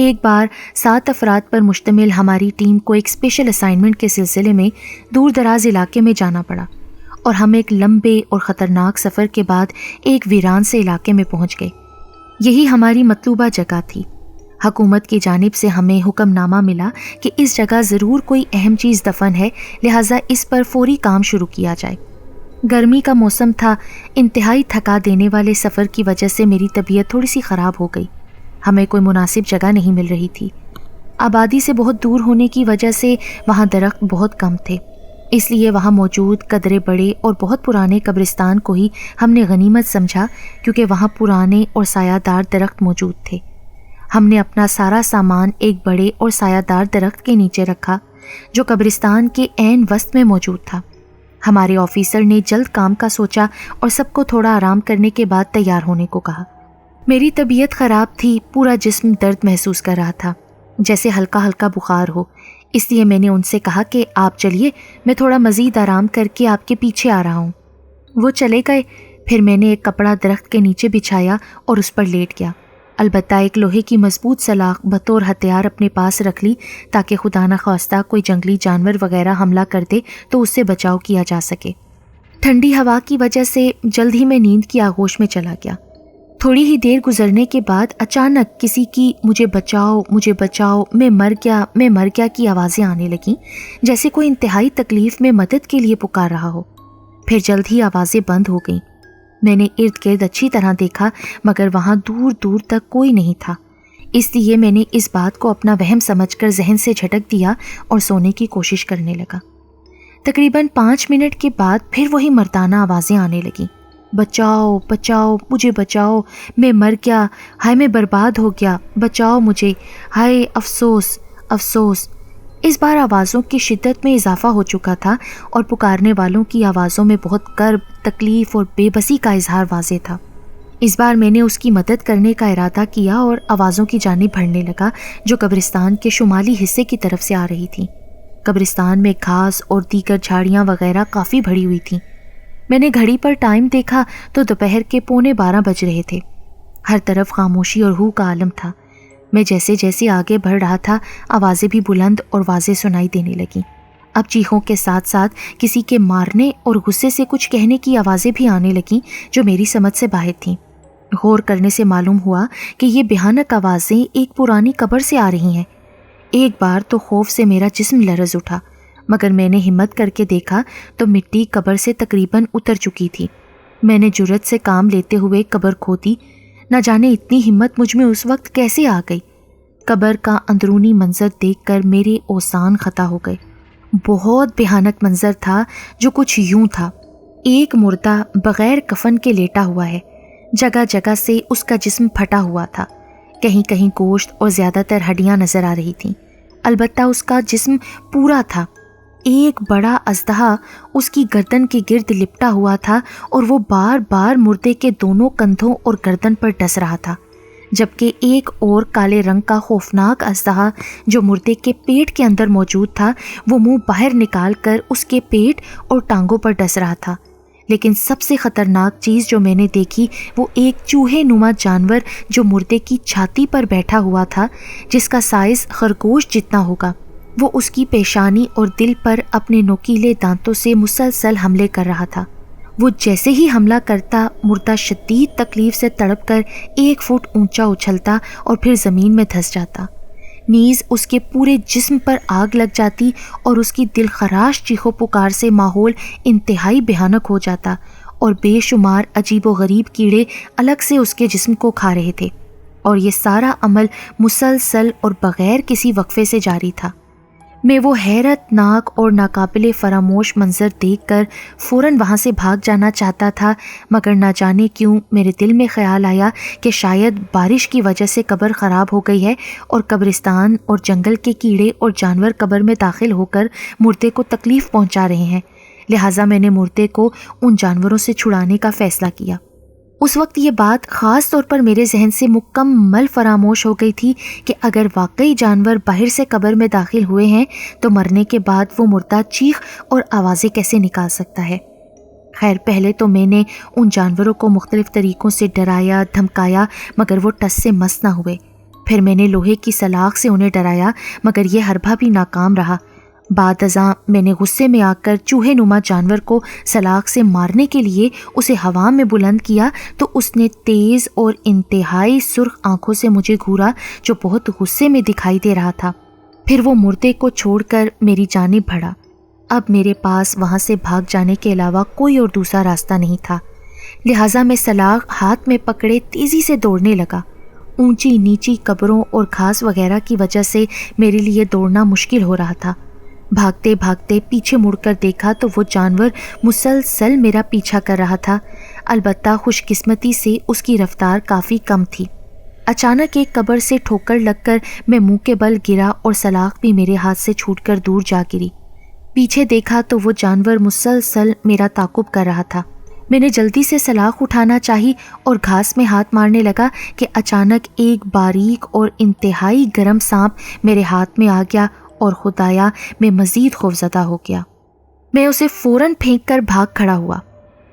ایک بار 7 افراد پر مشتمل ہماری ٹیم کو ایک اسپیشل اسائنمنٹ کے سلسلے میں دور دراز علاقے میں جانا پڑا اور ہم ایک لمبے اور خطرناک سفر کے بعد ایک ویران سے علاقے میں پہنچ گئے۔ یہی ہماری مطلوبہ جگہ تھی۔ حکومت کی جانب سے ہمیں حکم نامہ ملا کہ اس جگہ ضرور کوئی اہم چیز دفن ہے، لہٰذا اس پر فوری کام شروع کیا جائے۔ گرمی کا موسم تھا، انتہائی تھکا دینے والے سفر کی وجہ سے میری طبیعت تھوڑی سی خراب ہو گئی۔ ہمیں کوئی مناسب جگہ نہیں مل رہی تھی۔ آبادی سے بہت دور ہونے کی وجہ سے وہاں درخت بہت کم تھے، اس لیے وہاں موجود قدرے بڑے اور بہت پرانے قبرستان کو ہی ہم نے غنیمت سمجھا، کیونکہ وہاں پرانے اور سایہ دار درخت موجود تھے۔ ہم نے اپنا سارا سامان ایک بڑے اور سایہ دار درخت کے نیچے رکھا جو قبرستان کے عین وسط میں موجود تھا۔ ہمارے آفیسر نے جلد کام کا سوچا اور سب کو تھوڑا آرام کرنے کے بعد تیار ہونے کو کہا۔ میری طبیعت خراب تھی، پورا جسم درد محسوس کر رہا تھا، جیسے ہلکا ہلکا بخار ہو، اس لیے میں نے ان سے کہا کہ آپ چلیے، میں تھوڑا مزید آرام کر کے آپ کے پیچھے آ رہا ہوں۔ وہ چلے گئے۔ پھر میں نے ایک کپڑا درخت کے نیچے بچھایا اور اس پر لیٹ گیا۔ البتہ ایک لوہے کی مضبوط سلاخ بطور ہتھیار اپنے پاس رکھ لی تاکہ خدا نخواستہ کوئی جنگلی جانور وغیرہ حملہ کر دے تو اس سے بچاؤ کیا جا سکے۔ ٹھنڈی ہوا کی وجہ سے جلد ہی میں نیند کی آغوش میں چلا گیا۔ تھوڑی ہی دیر گزرنے کے بعد اچانک کسی کی مجھے بچاؤ، میں مر گیا کی آوازیں آنے لگیں، جیسے کوئی انتہائی تکلیف میں مدد کے لیے پکار رہا ہو۔ پھر جلد ہی آوازیں بند ہو گئیں۔ میں نے ارد گرد اچھی طرح دیکھا مگر وہاں دور دور تک کوئی نہیں تھا، اس لیے میں نے اس بات کو اپنا وہم سمجھ کر ذہن سے جھٹک دیا اور سونے کی کوشش کرنے لگا۔ تقریباً 5 منٹ کے بعد پھر وہی مردانہ آوازیں آنے لگیں، بچاؤ، مجھے بچاؤ، میں مر گیا، ہائے میں برباد ہو گیا، بچاؤ مجھے، ہائے افسوس۔ اس بار آوازوں کی شدت میں اضافہ ہو چکا تھا اور پکارنے والوں کی آوازوں میں بہت کرب، تکلیف اور بے بسی کا اظہار واضح تھا۔ اس بار میں نے اس کی مدد کرنے کا ارادہ کیا اور آوازوں کی جانب بڑھنے لگا جو قبرستان کے شمالی حصے کی طرف سے آ رہی تھی۔ قبرستان میں گھاس اور دیگر جھاڑیاں وغیرہ کافی بڑھی ہوئی تھیں۔ میں نے گھڑی پر ٹائم دیکھا تو دوپہر کے 11:15 بج رہے تھے۔ ہر طرف خاموشی اور ہو کا عالم تھا۔ میں جیسے آگے بڑھ رہا تھا، آوازیں بھی بلند اور واضح سنائی دینے لگیں۔ اب چیخوں کے ساتھ ساتھ کسی کے مارنے اور غصے سے کچھ کہنے کی آوازیں بھی آنے لگیں جو میری سمجھ سے باہر تھیں۔ غور کرنے سے معلوم ہوا کہ یہ بھیانک آوازیں ایک پرانی قبر سے آ رہی ہیں۔ ایک بار تو خوف سے میرا جسم لرز اٹھا، مگر میں نے ہمت کر کے دیکھا تو مٹی قبر سے تقریباً اتر چکی تھی۔ میں نے جرأت سے کام لیتے ہوئے قبر کھودی۔ نہ جانے اتنی ہمت مجھ میں اس وقت کیسے آ گئی۔ قبر کا اندرونی منظر دیکھ کر میرے اوزان خطا ہو گئے۔ بہت بھیانک منظر تھا جو کچھ یوں تھا، ایک مردہ بغیر کفن کے لیٹا ہوا ہے، جگہ جگہ سے اس کا جسم پھٹا ہوا تھا، کہیں کہیں گوشت اور زیادہ تر ہڈیاں نظر آ رہی تھیں، البتہ اس کا جسم پورا تھا۔ ایک بڑا اژدہا اس کی گردن کے گرد لپٹا ہوا تھا اور وہ بار بار مردے کے دونوں کندھوں اور گردن پر ڈس رہا تھا، جبکہ ایک اور کالے رنگ کا خوفناک اژدہا جو مردے کے پیٹ کے اندر موجود تھا وہ منہ باہر نکال کر اس کے پیٹ اور ٹانگوں پر ڈس رہا تھا۔ لیکن سب سے خطرناک چیز جو میں نے دیکھی وہ ایک چوہے نما جانور جو مردے کی چھاتی پر بیٹھا ہوا تھا، جس کا سائز خرگوش جتنا ہوگا۔ وہ اس کی پیشانی اور دل پر اپنے نوکیلے دانتوں سے مسلسل حملے کر رہا تھا۔ وہ جیسے ہی حملہ کرتا، مردہ شدید تکلیف سے تڑپ کر 1 فٹ اونچا اچھلتا اور پھر زمین میں دھس جاتا، نیز اس کے پورے جسم پر آگ لگ جاتی اور اس کی دل خراش چیخو پکار سے ماحول انتہائی بھیانک ہو جاتا اور بے شمار عجیب و غریب کیڑے الگ سے اس کے جسم کو کھا رہے تھے، اور یہ سارا عمل مسلسل اور بغیر کسی وقفے سے جاری تھا۔ میں وہ حیرت ناک اور ناقابل فراموش منظر دیکھ کر فوراً وہاں سے بھاگ جانا چاہتا تھا، مگر نہ جانے کیوں میرے دل میں خیال آیا کہ شاید بارش کی وجہ سے قبر خراب ہو گئی ہے اور قبرستان اور جنگل کے کیڑے اور جانور قبر میں داخل ہو کر مردے کو تکلیف پہنچا رہے ہیں، لہٰذا میں نے مردے کو ان جانوروں سے چھڑانے کا فیصلہ کیا۔ اس وقت یہ بات خاص طور پر میرے ذہن سے مکمل فراموش ہو گئی تھی کہ اگر واقعی جانور باہر سے قبر میں داخل ہوئے ہیں تو مرنے کے بعد وہ مردہ چیخ اور آوازیں کیسے نکال سکتا ہے۔ خیر، پہلے تو میں نے ان جانوروں کو مختلف طریقوں سے ڈرایا دھمکایا، مگر وہ ٹس سے مس نہ ہوئے۔ پھر میں نے لوہے کی سلاخ سے انہیں ڈرایا مگر یہ حربہ بھی ناکام رہا۔ بعد ازاں میں نے غصے میں آ کر چوہے نما جانور کو سلاخ سے مارنے کے لیے اسے ہوا میں بلند کیا تو اس نے تیز اور انتہائی سرخ آنکھوں سے مجھے گھورا جو بہت غصے میں دکھائی دے رہا تھا۔ پھر وہ مردے کو چھوڑ کر میری جانب بڑھا۔ اب میرے پاس وہاں سے بھاگ جانے کے علاوہ کوئی اور دوسرا راستہ نہیں تھا، لہٰذا میں سلاخ ہاتھ میں پکڑے تیزی سے دوڑنے لگا۔ اونچی نیچی قبروں اور گھاس وغیرہ کی وجہ سے میرے لیے دوڑنا مشکل ہو رہا تھا۔ بھاگتے بھاگتے پیچھے مڑ کر دیکھا تو وہ جانور مسلسل میرا پیچھا کر رہا تھا، البتہ خوش قسمتی سے اس کی رفتار کافی کم تھی۔ اچانک ایک قبر سے ٹھوکر لگ کر میں منہ کے بل گرا اور سلاخ بھی میرے ہاتھ سے چھوٹ کر دور جا گری۔ پیچھے دیکھا تو وہ جانور مسلسل میرا تعاقب کر رہا تھا۔ میں نے جلدی سے سلاخ اٹھانا چاہی اور گھاس میں ہاتھ مارنے لگا کہ اچانک ایک باریک اور انتہائی گرم سانپ میرے ہاتھ میں آ گیا اور خدایا میں مزید خوفزدہ ہو گیا۔ میں اسے فوراً پھینک کر بھاگ کھڑا ہوا۔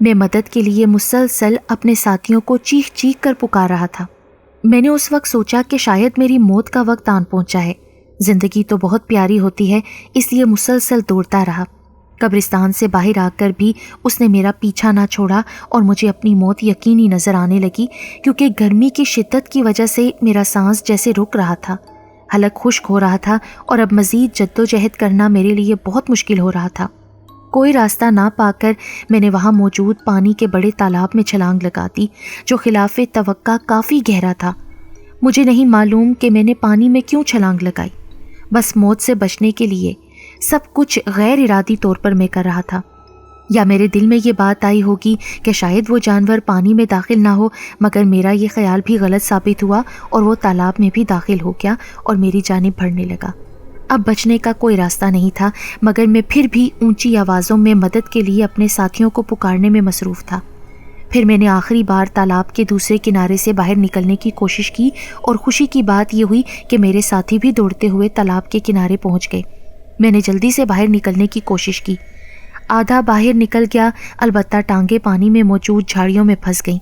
میں مدد کے لیے مسلسل اپنے ساتھیوں کو چیخ چیخ کر پکار رہا تھا۔ میں نے اس وقت سوچا کہ شاید میری موت کا وقت آن پہنچا ہے۔ زندگی تو بہت پیاری ہوتی ہے، اس لیے مسلسل دوڑتا رہا۔ قبرستان سے باہر آ کر بھی اس نے میرا پیچھا نہ چھوڑا اور مجھے اپنی موت یقینی نظر آنے لگی، کیونکہ گرمی کی شدت کی وجہ سے میرا سانس جیسے رک رہا تھا، حلق خشک ہو رہا تھا اور اب مزید جدوجہد کرنا میرے لیے بہت مشکل ہو رہا تھا۔ کوئی راستہ نہ پا کر میں نے وہاں موجود پانی کے بڑے تالاب میں چھلانگ لگا دی جو خلاف توقع کافی گہرا تھا۔ مجھے نہیں معلوم کہ میں نے پانی میں کیوں چھلانگ لگائی، بس موت سے بچنے کے لیے۔ سب کچھ غیر ارادی طور پر میں کر رہا تھا، یا میرے دل میں یہ بات آئی ہوگی کہ شاید وہ جانور پانی میں داخل نہ ہو، مگر میرا یہ خیال بھی غلط ثابت ہوا اور وہ تالاب میں بھی داخل ہو گیا اور میری جانب بڑھنے لگا۔ اب بچنے کا کوئی راستہ نہیں تھا، مگر میں پھر بھی اونچی آوازوں میں مدد کے لیے اپنے ساتھیوں کو پکارنے میں مصروف تھا۔ پھر میں نے آخری بار تالاب کے دوسرے کنارے سے باہر نکلنے کی کوشش کی اور خوشی کی بات یہ ہوئی کہ میرے ساتھی بھی دوڑتے ہوئے تالاب کے کنارے پہنچ گئے۔ میں نے جلدی سے باہر نکلنے کی کوشش کی۔ آدھا باہر نکل گیا، البتہ ٹانگیں پانی میں موجود جھاڑیوں میں پھنس گئیں۔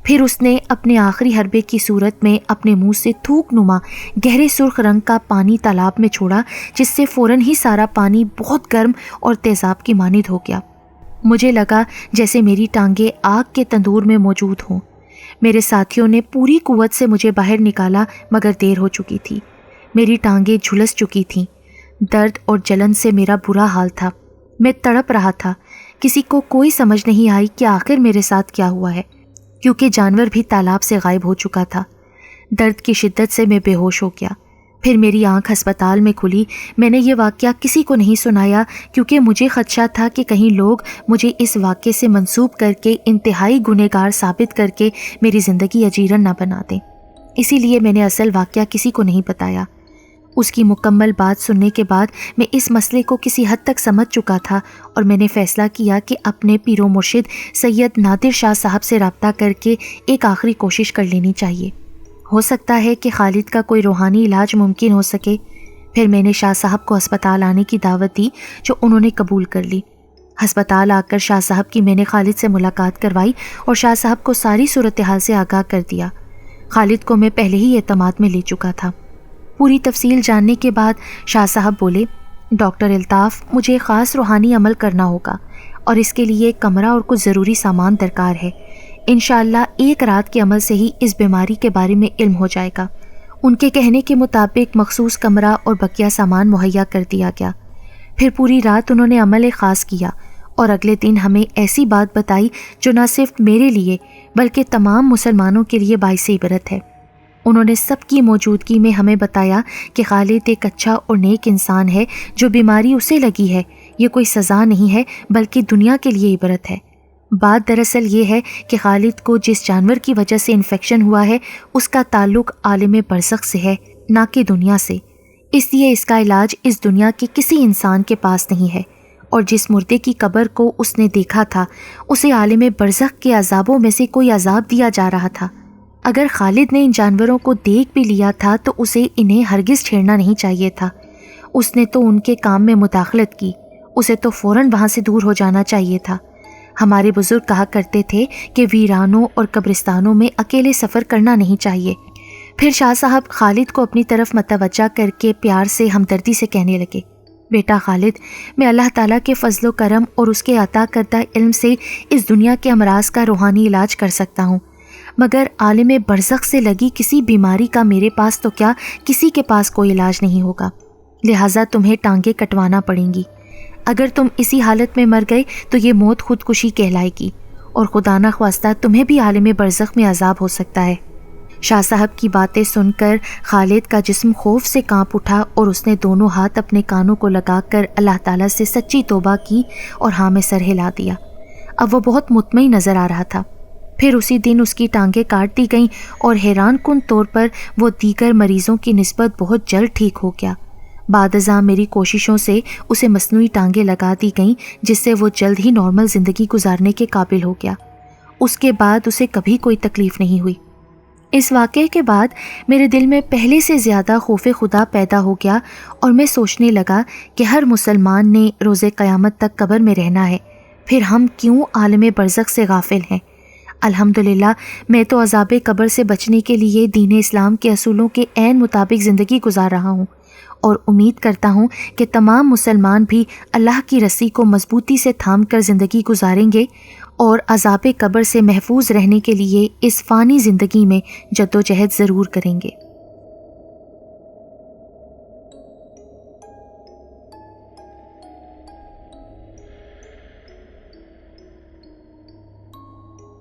پھر اس نے اپنے آخری حربے کی صورت میں اپنے منہ سے تھوک نما گہرے سرخ رنگ کا پانی تالاب میں چھوڑا، جس سے فوراً ہی سارا پانی بہت گرم اور تیزاب کی مانند ہو گیا۔ مجھے لگا جیسے میری ٹانگیں آگ کے تندور میں موجود ہوں۔ میرے ساتھیوں نے پوری قوت سے مجھے باہر نکالا، مگر دیر ہو چکی تھی۔ میری ٹانگیں جھلس چکی تھیں۔ درد اور جلن سے میرا برا حال تھا۔ میں تڑپ رہا تھا۔ کسی کو کوئی سمجھ نہیں آئی کہ آخر میرے ساتھ کیا ہوا ہے، کیونکہ جانور بھی تالاب سے غائب ہو چکا تھا۔ درد کی شدت سے میں بے ہوش ہو گیا۔ پھر میری آنکھ ہسپتال میں کھلی۔ میں نے یہ واقعہ کسی کو نہیں سنایا، کیونکہ مجھے خدشہ تھا کہ کہیں لوگ مجھے اس واقعے سے منسوب کر کے انتہائی گنہگار ثابت کر کے میری زندگی اجیرن نہ بنا دیں۔ اسی لیے میں نے اصل واقعہ کسی کو نہیں بتایا۔ اس کی مکمل بات سننے کے بعد میں اس مسئلے کو کسی حد تک سمجھ چکا تھا اور میں نے فیصلہ کیا کہ اپنے پیر و مرشد سید نادر شاہ صاحب سے رابطہ کر کے ایک آخری کوشش کر لینی چاہیے۔ ہو سکتا ہے کہ خالد کا کوئی روحانی علاج ممکن ہو سکے۔ پھر میں نے شاہ صاحب کو ہسپتال آنے کی دعوت دی، جو انہوں نے قبول کر لی۔ ہسپتال آ کر شاہ صاحب کی میں نے خالد سے ملاقات کروائی اور شاہ صاحب کو ساری صورتحال سے آگاہ کر دیا۔ خالد کو میں پہلے ہی اعتماد میں لے چکا تھا۔ پوری تفصیل جاننے کے بعد شاہ صاحب بولے، ڈاکٹر الطاف، مجھے ایک خاص روحانی عمل کرنا ہوگا اور اس کے لیے ایک کمرہ اور کچھ ضروری سامان درکار ہے۔ انشاءاللہ ایک رات کے عمل سے ہی اس بیماری کے بارے میں علم ہو جائے گا۔ ان کے کہنے کے مطابق مخصوص کمرہ اور بقیہ سامان مہیا کر دیا گیا۔ پھر پوری رات انہوں نے عمل خاص کیا اور اگلے دن ہمیں ایسی بات بتائی جو نہ صرف میرے لیے بلکہ تمام مسلمانوں کے لیے باعث عبرت ہے۔ انہوں نے سب کی موجودگی میں ہمیں بتایا کہ خالد ایک اچھا اور نیک انسان ہے۔ جو بیماری اسے لگی ہے یہ کوئی سزا نہیں ہے بلکہ دنیا کے لیے عبرت ہے۔ بات دراصل یہ ہے کہ خالد کو جس جانور کی وجہ سے انفیکشن ہوا ہے اس کا تعلق عالم برزخ سے ہے، نہ کہ دنیا سے، اس لیے اس کا علاج اس دنیا کے کسی انسان کے پاس نہیں ہے، اور جس مردے کی قبر کو اس نے دیکھا تھا اسے عالم برزخ کے عذابوں میں سے کوئی عذاب دیا جا رہا تھا۔ اگر خالد نے ان جانوروں کو دیکھ بھی لیا تھا تو اسے انہیں ہرگز چھیڑنا نہیں چاہیے تھا۔ اس نے تو ان کے کام میں مداخلت کی، اسے تو فوراً وہاں سے دور ہو جانا چاہیے تھا۔ ہمارے بزرگ کہا کرتے تھے کہ ویرانوں اور قبرستانوں میں اکیلے سفر کرنا نہیں چاہیے۔ پھر شاہ صاحب خالد کو اپنی طرف متوجہ کر کے پیار سے ہمدردی سے کہنے لگے، بیٹا خالد، میں اللہ تعالیٰ کے فضل و کرم اور اس کے عطا کردہ علم سے اس دنیا کے امراض کا روحانی علاج کر سکتا ہوں، مگر عالم برزخ سے لگی کسی بیماری کا میرے پاس تو کیا کسی کے پاس کوئی علاج نہیں ہوگا، لہٰذا تمہیں ٹانگیں کٹوانا پڑیں گی۔ اگر تم اسی حالت میں مر گئے تو یہ موت خودکشی کہلائے گی، اور خدا نخواستہ تمہیں بھی عالم برزخ میں عذاب ہو سکتا ہے۔ شاہ صاحب کی باتیں سن کر خالد کا جسم خوف سے کانپ اٹھا اور اس نے دونوں ہاتھ اپنے کانوں کو لگا کر اللہ تعالیٰ سے سچی توبہ کی اور ہاں میں سر ہلا دیا۔ اب وہ بہت مطمئن نظر آ رہا تھا۔ پھر اسی دن اس کی ٹانگیں کاٹ دی گئیں اور حیران کن طور پر وہ دیگر مریضوں کی نسبت بہت جلد ٹھیک ہو گیا۔ بعد ازاں میری کوششوں سے اسے مصنوعی ٹانگیں لگا دی گئیں جس سے وہ جلد ہی نارمل زندگی گزارنے کے قابل ہو گیا۔ اس کے بعد اسے کبھی کوئی تکلیف نہیں ہوئی۔ اس واقعے کے بعد میرے دل میں پہلے سے زیادہ خوف خدا پیدا ہو گیا اور میں سوچنے لگا کہ ہر مسلمان نے روز قیامت تک قبر میں رہنا ہے، پھر ہم کیوں عالم برزخ سے غافل ہیں؟ الحمدللہ میں تو عذاب قبر سے بچنے کے لیے دین اسلام کے اصولوں کے عین مطابق زندگی گزار رہا ہوں، اور امید کرتا ہوں کہ تمام مسلمان بھی اللہ کی رسی کو مضبوطی سے تھام کر زندگی گزاریں گے اور عذاب قبر سے محفوظ رہنے کے لیے اس فانی زندگی میں جدوجہد ضرور کریں گے۔